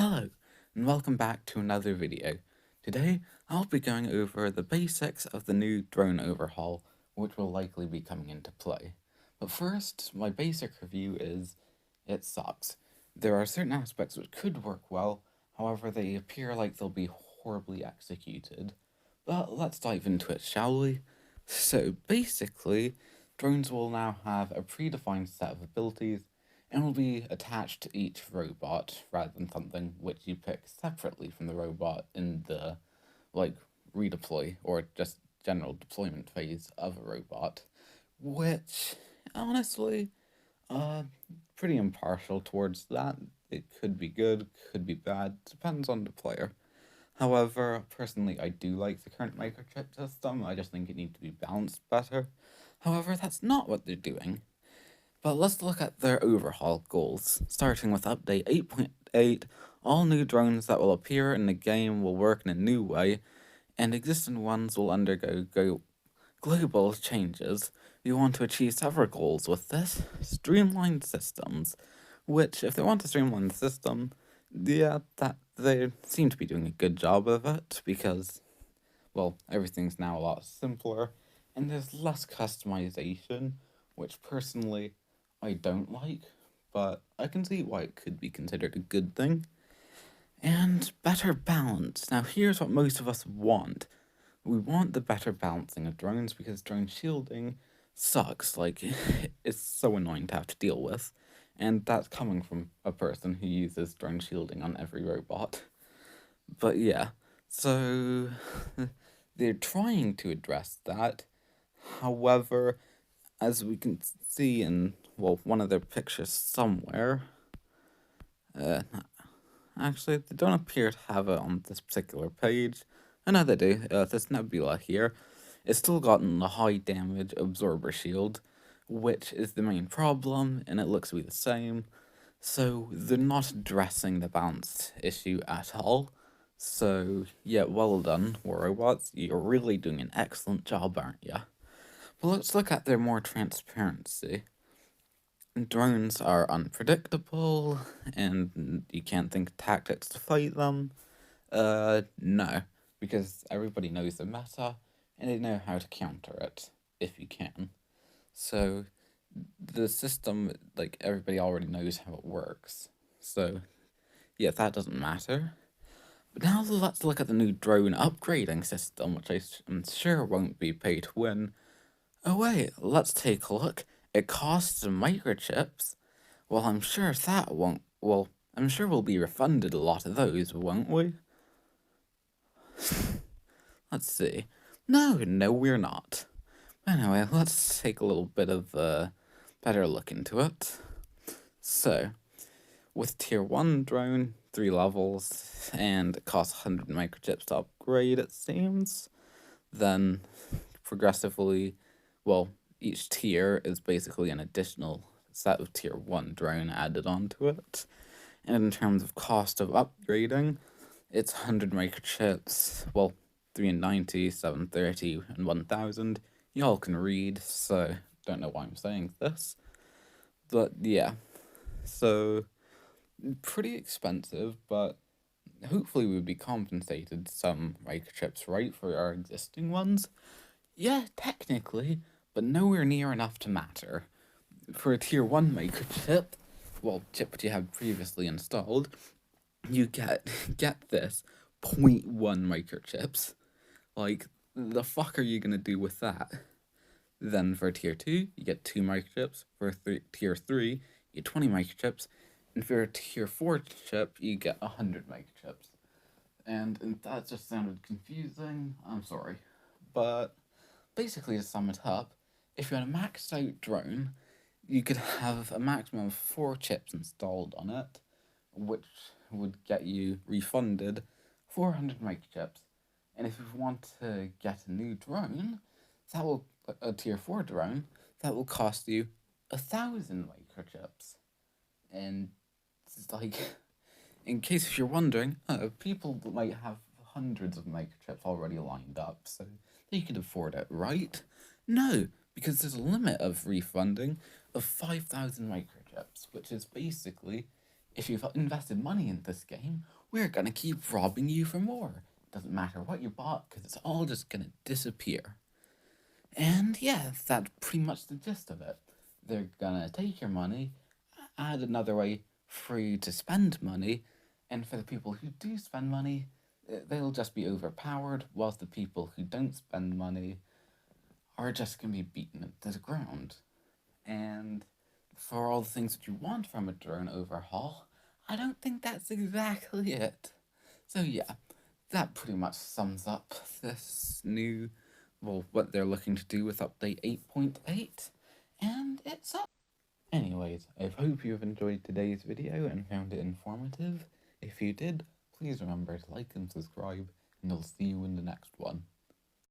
Hello, and welcome back to another video. Today, I'll be going over the basics of the new drone overhaul, which will likely be coming into play. But first, my basic review is, it sucks. There are certain aspects which could work well, however they appear like they'll be horribly executed. But let's dive into it, shall we? So basically, drones will now have a predefined set of abilities and will be attached to each robot rather than something which you pick separately from the robot in the like redeploy or just general deployment phase of a robot, which honestly uh pretty impartial towards that. It could be good, could be bad, depends on the player. However, personally, I do like the current microchip system. I just think it needs to be balanced better. However, that's not what they're doing. But let's look at their overhaul goals. Starting with update 8.8, all new drones that will appear in the game will work in a new way, and existing ones will undergo global changes. We want to achieve several goals with this. Streamlined systems, which, if they want to streamline the system, yeah, that they seem to be doing a good job of it because, well, everything's now a lot simpler, and there's less customization, which personally I don't like, but I can see why it could be considered a good thing. And better balance. Now, here's what most of us want. We want the better balancing of drones because drone shielding sucks. Like, it's so annoying to have to deal with. And that's coming from a person who uses drone shielding on every robot. But yeah, so they're trying to address that. However, as we can see in, well, one of their pictures somewhere, uh, actually, they don't appear to have it on this particular page. I know they do. This nebula here, it's still gotten the high damage absorber shield, which is the main problem, and it looks to be the same. So they're not addressing the balance issue at all. So yeah, well done, War Robots. You're really doing an excellent job, aren't you? But let's look at their more transparency. Drones are unpredictable, and you can't think of tactics to fight them. No, because everybody knows the meta, and they know how to counter it, if you can. So, the system, like, everybody already knows how it works. So, yeah, that doesn't matter. But now let's look at the new drone upgrading system, which I'm sure won't be pay to win. Oh wait, let's take a look. It costs microchips. Well, I'm sure that won't. Well, I'm sure we'll be refunded a lot of those, won't we? Let's see. No, we're not. Anyway, let's take a little bit of a better look into it. So, with tier 1 drone, 3 levels, and it costs 100 microchips to upgrade, it seems. Then, progressively, well, each tier is basically an additional set of tier 1 drone added onto it. And in terms of cost of upgrading, it's 100 microchips, well, 390, 730, and 1000. Y'all can read, so don't know why I'm saying this. But yeah, so pretty expensive, but hopefully we'll be compensated some microchips, right, for our existing ones. Yeah, technically, but nowhere near enough to matter. For a tier 1 microchip, well, chip that you have previously installed, you get this 0.1 microchips. Like, the fuck are you gonna do with that? Then for tier 2, you get 2 microchips. For tier 3, you get 20 microchips. And for a tier 4 chip, you get 100 microchips. And that just sounded confusing. I'm sorry. But basically, to sum it up, if you had a maxed out drone, you could have a maximum of 4 chips installed on it, which would get you refunded 400 microchips. And if you want to get a new drone, that will a tier 4 drone, that will cost you 1,000 microchips. And it's like, in case if you're wondering, people might have hundreds of microchips already lined up, so they could afford it, right? No, because there's a limit of refunding of 5,000 microchips, which is basically If you've invested money in this game, we're gonna keep robbing you for more. Doesn't matter what you bought, because it's all just gonna disappear. And yeah, that's pretty much the gist of it. They're gonna take your money, add another way for you to spend money, and for the people who do spend money, they'll just be overpowered, whilst the people who don't spend money are just gonna be beaten to the ground. And for all the things that you want from a drone overhaul, I don't think that's exactly it. So yeah, that pretty much sums up this new, well, what they're looking to do with update 8.8, and it's up. Anyways, I hope you've enjoyed today's video and found it informative. If you did, please remember to like and subscribe, and I'll see you in the next one.